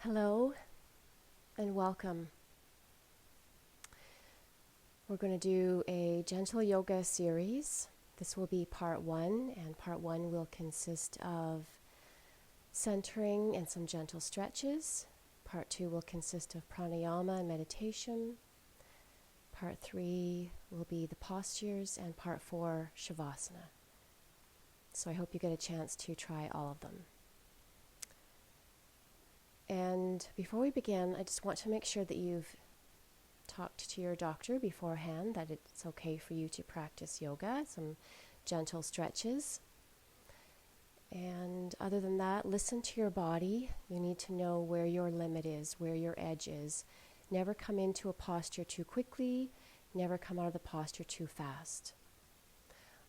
Hello and welcome. We're going to do a gentle yoga series. This will be part one, and part one will consist of centering and some gentle stretches. Part two will consist of pranayama and meditation. Part three will be the postures, and part four, shavasana. So I hope you get a chance to try all of them. And before we begin, I just want to make sure that you've talked to your doctor beforehand that it's okay for you to practice yoga, some gentle stretches. And other than that, listen to your body. You need to know where your limit is, where your edge is. Never come into a posture too quickly, never come out of the posture too fast.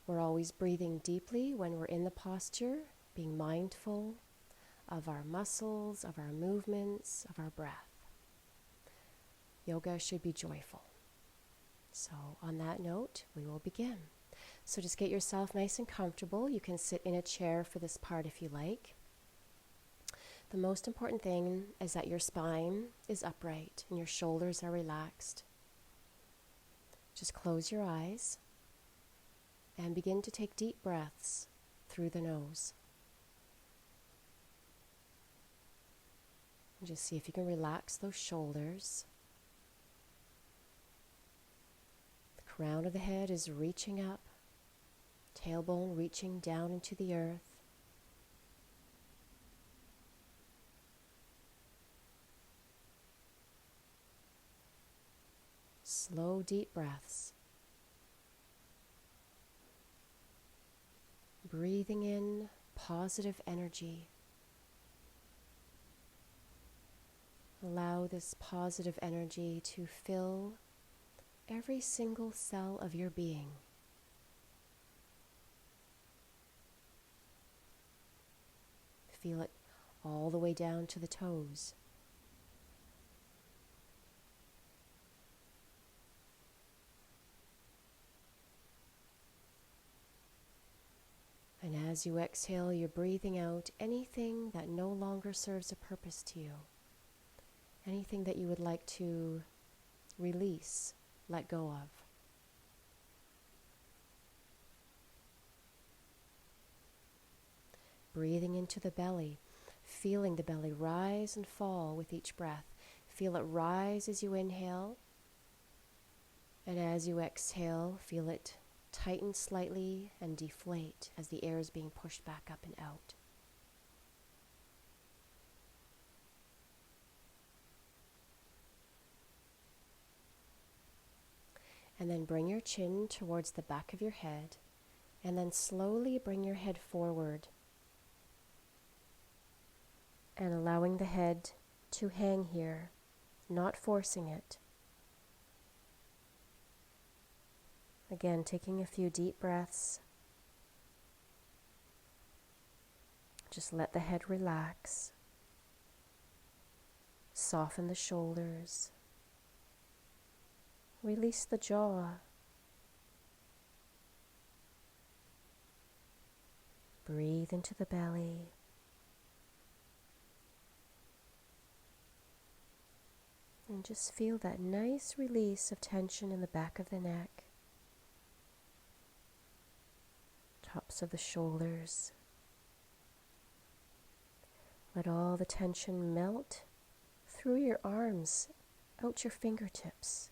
We're always breathing deeply when we're in the posture, being mindful of our muscles, of our movements, of our breath. Yoga should be joyful. So on that note, we will begin. So just get yourself nice and comfortable. You can sit in a chair for this part if you like. The most important thing is that your spine is upright and your shoulders are relaxed. Just close your eyes and begin to take deep breaths through the nose. And just see if you can relax those shoulders. The crown of the head is reaching up, tailbone reaching down into the earth. Slow, deep breaths. Breathing in positive energy. Allow this positive energy to fill every single cell of your being. Feel it all the way down to the toes. And as you exhale, you're breathing out anything that no longer serves a purpose to you. Anything that you would like to release, let go of. Breathing into the belly, feeling the belly rise and fall with each breath. Feel it rise as you inhale, and as you exhale, feel it tighten slightly and deflate as the air is being pushed back up and out. And then bring your chin towards the back of your head, and then slowly bring your head forward, and allowing the head to hang here, not forcing it. Again, taking a few deep breaths. Just let the head relax. Soften the shoulders. Release the jaw. Breathe into the belly. And just feel that nice release of tension in the back of the neck, tops of the shoulders. Let all the tension melt through your arms, out your fingertips.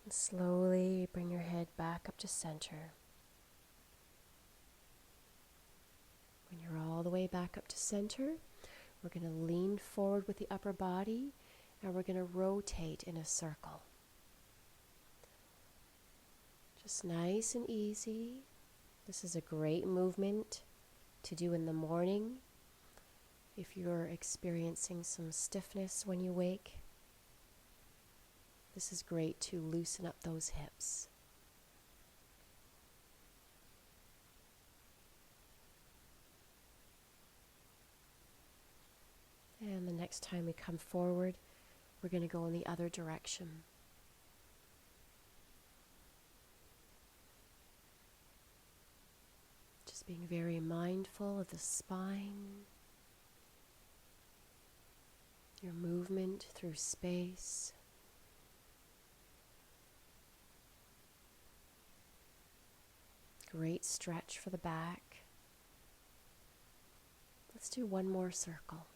And slowly bring your head back up to center. When you're all the way back up to center, we're going to lean forward with the upper body, and we're going to rotate in a circle. Just nice and easy. This is a great movement to do in the morning if you're experiencing some stiffness when you wake. This is great to loosen up those hips. And the next time we come forward, we're going to go in the other direction. Just being very mindful of the spine, your movement through space. Great stretch for the back. Let's do one more circle.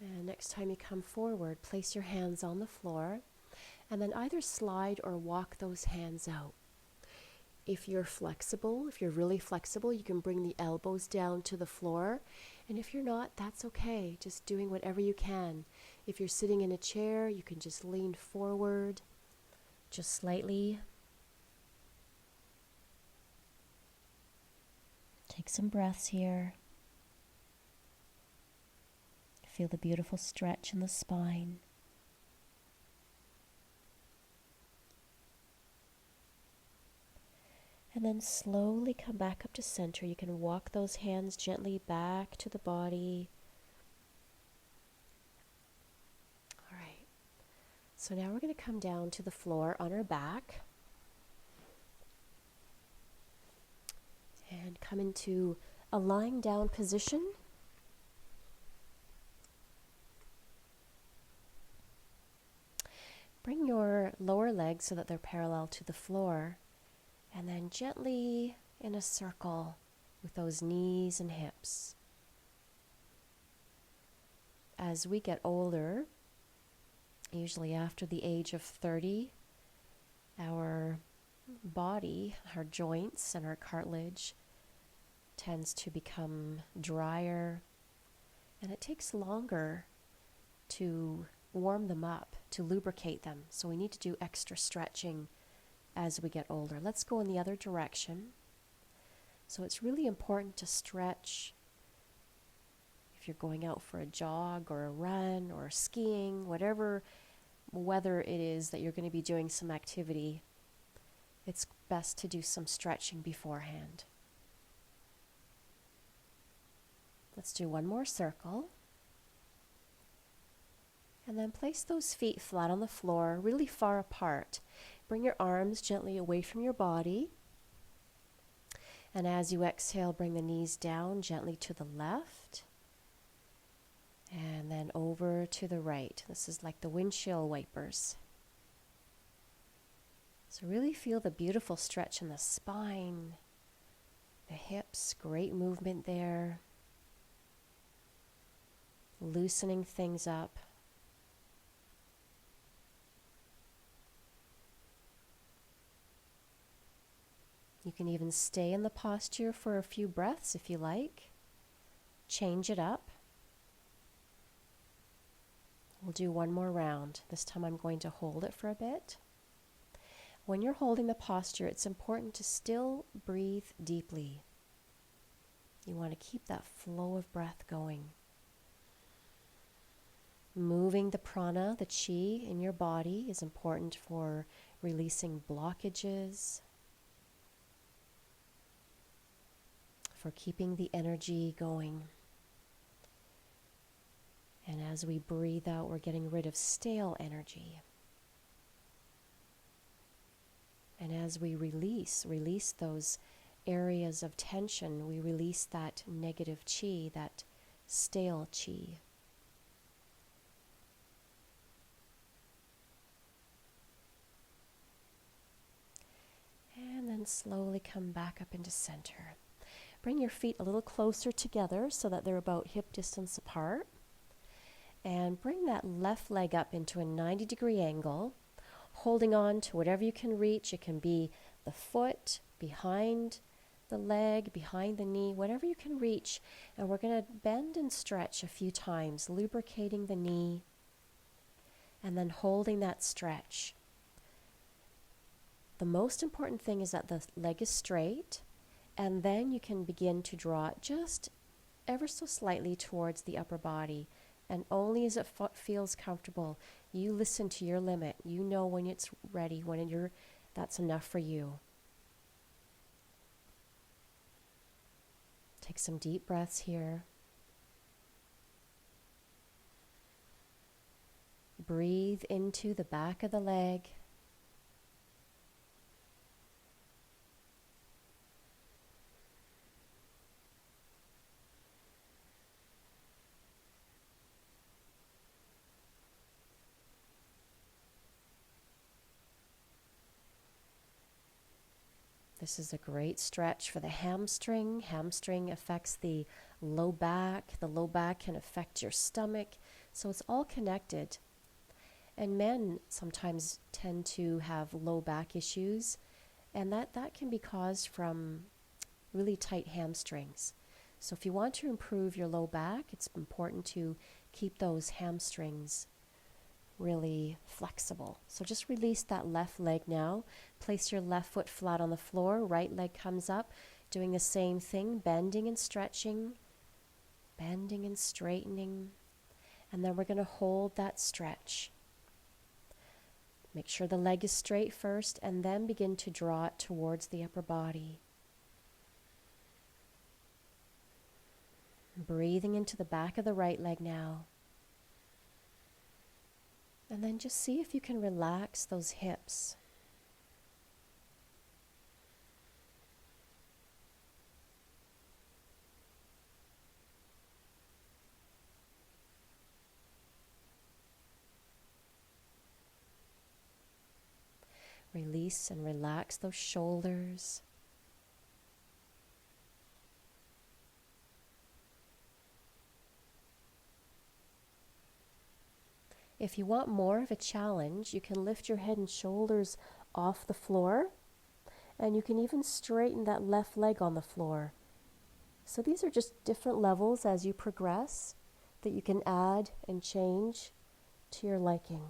And next time you come forward, place your hands on the floor and then either slide or walk those hands out. If you're flexible, if you're really flexible, you can bring the elbows down to the floor. And if you're not, that's okay. Just doing whatever you can. If you're sitting in a chair, you can just lean forward just slightly. Take some breaths here. Feel the beautiful stretch in the spine. And then slowly come back up to center. You can walk those hands gently back to the body. All right. So now we're going to come down to the floor on our back. And come into a lying down position. Bring your lower legs so that they're parallel to the floor. And then gently in a circle with those knees and hips. As we get older, usually after the age of 30, our body, our joints and our cartilage tends to become drier, and it takes longer to warm them up, to lubricate them. So we need to do extra stretching as we get older. Let's go in the other direction. So it's really important to stretch if you're going out for a jog or a run or skiing, whatever weather it is that you're going to be doing some activity. It's best to do some stretching beforehand. Let's do one more circle. And then place those feet flat on the floor, really far apart. Bring your arms gently away from your body. And as you exhale, bring the knees down gently to the left. And then over to the right. This is like the windshield wipers. So really feel the beautiful stretch in the spine, the hips, great movement there. Loosening things up. You can even stay in the posture for a few breaths if you like. Change it up. We'll do one more round. This time I'm going to hold it for a bit. When you're holding the posture, it's important to still breathe deeply. You want to keep that flow of breath going. Moving the prana, the chi in your body is important for releasing blockages, for keeping the energy going. And as we breathe out, we're getting rid of stale energy. And as we release those areas of tension, we release that negative chi, that stale chi. And then slowly come back up into center. Bring your feet a little closer together so that they're about hip distance apart. And bring that left leg up into a 90-degree angle, holding on to whatever you can reach. It can be the foot, behind the leg, behind the knee, whatever you can reach. And we're going to bend and stretch a few times, lubricating the knee, and then holding that stretch. The most important thing is that the leg is straight, and then you can begin to draw it just ever so slightly towards the upper body. And only as it feels comfortable. You listen to your limit. You know when it's ready, when that's enough for you. Take some deep breaths here. Breathe into the back of the leg. This is a great stretch for the hamstring. Hamstring affects the low back. The low back can affect your stomach. So it's all connected. And men sometimes tend to have low back issues, and that can be caused from really tight hamstrings. So if you want to improve your low back, it's important to keep those hamstrings really flexible. So just release that left leg now. Place your left foot flat on the floor. Right leg comes up, doing the same thing, bending and stretching, bending and straightening. And then we're going to hold that stretch. Make sure the leg is straight first, and then begin to draw it towards the upper body. Breathing into the back of the right leg now. And then just see if you can relax those hips. Release and relax those shoulders. If you want more of a challenge, you can lift your head and shoulders off the floor, and you can even straighten that left leg on the floor. So these are just different levels as you progress that you can add and change to your liking.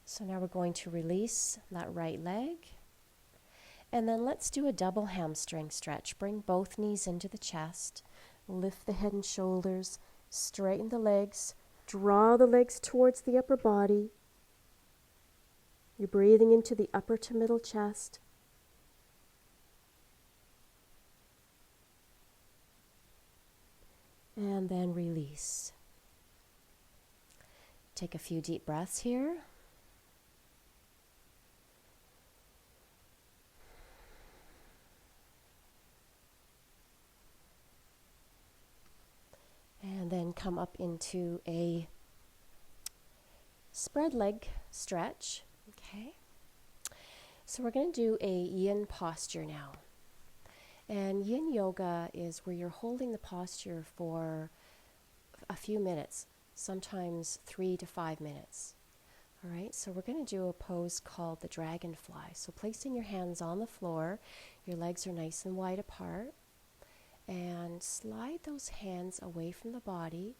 So now we're going to release that right leg. And then let's do a double hamstring stretch. Bring both knees into the chest. Lift the head and shoulders. Straighten the legs. Draw the legs towards the upper body. You're breathing into the upper to middle chest. And then release. Take a few deep breaths here. And then come up into a spread leg stretch. Okay. So we're going to do a yin posture now. And yin yoga is where you're holding the posture for a few minutes, sometimes 3 to 5 minutes. All right, so we're going to do a pose called the dragonfly. So placing your hands on the floor, your legs are nice and wide apart, and slide those hands away from the body.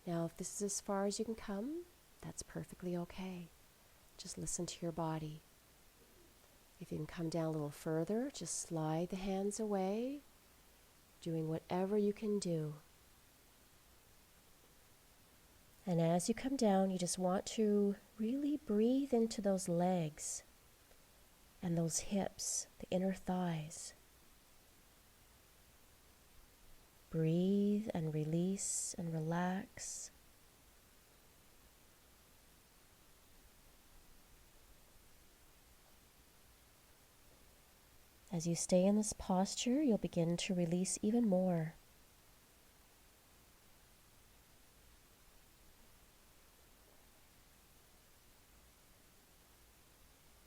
Now, if this is as far as you can come, that's perfectly okay. Just listen to your body. If you can come down a little further, just slide the hands away, doing whatever you can do. And as you come down, you just want to really breathe into those legs and those hips, the inner thighs. Breathe and release and relax. As you stay in this posture, you'll begin to release even more.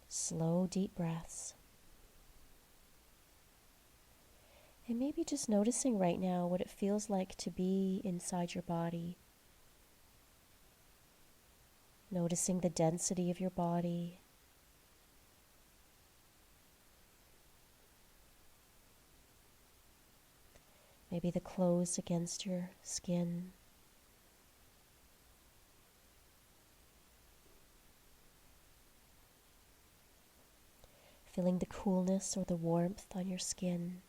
Slow, deep breaths. And maybe just noticing right now what it feels like to be inside your body. Noticing the density of your body. Maybe the clothes against your skin. Feeling the coolness or the warmth on your skin.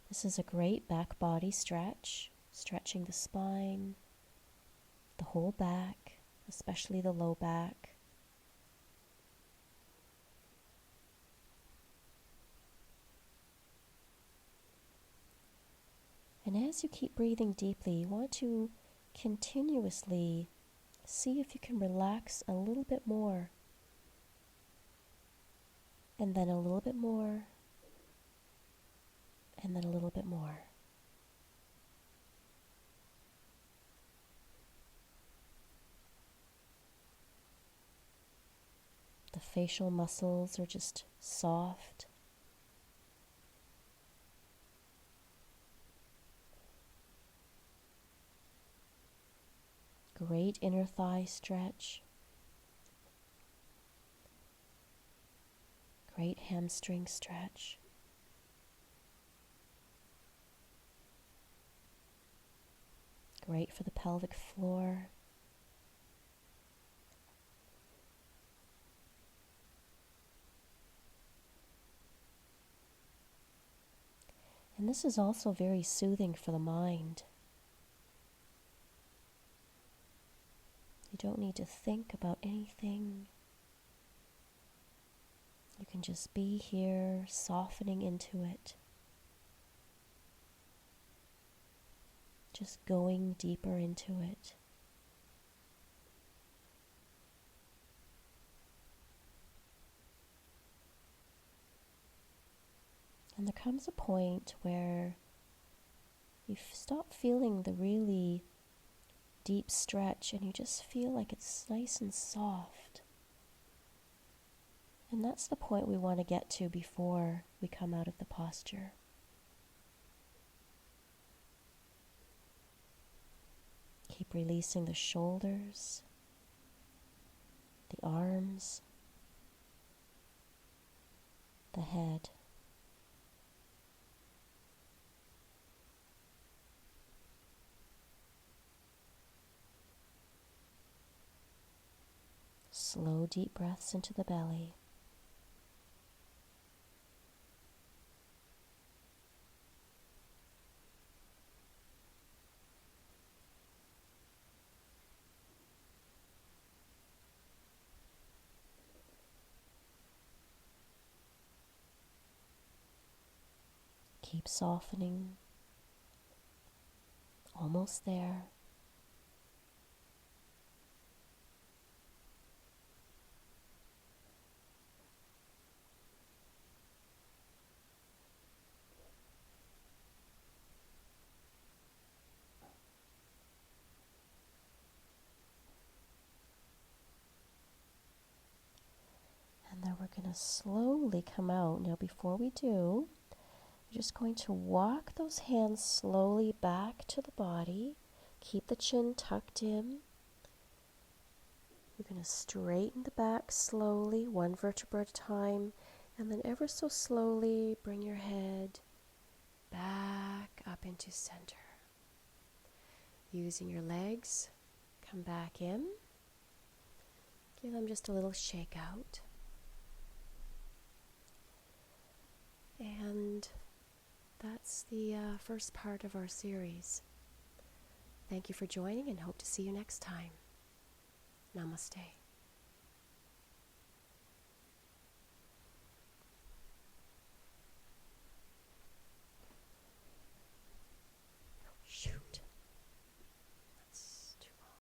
This is a great back body stretch, stretching the spine, the whole back, especially the low back. And as you keep breathing deeply, you want to continuously see if you can relax a little bit more. And then a little bit more, and then a little bit more. The facial muscles are just soft. Great inner thigh stretch. Great hamstring stretch. Great for the pelvic floor. And this is also very soothing for the mind. You don't need to think about anything. You can just be here, softening into it. Just going deeper into it. And there comes a point where you stop feeling the really deep stretch and you just feel like it's nice and soft. And that's the point we want to get to before we come out of the posture. Keep releasing the shoulders, the arms, the head. Slow, deep breaths into the belly. Keep softening. Almost there. And then we're going to slowly come out. Now before we do, we're just going to walk those hands slowly back to the body. Keep the chin tucked in. We're going to straighten the back slowly, one vertebra at a time, and then ever so slowly bring your head back up into center. Using your legs, come back in. Give them just a little shake out. And that's the first part of our series. Thank you for joining and hope to see you next time. Namaste.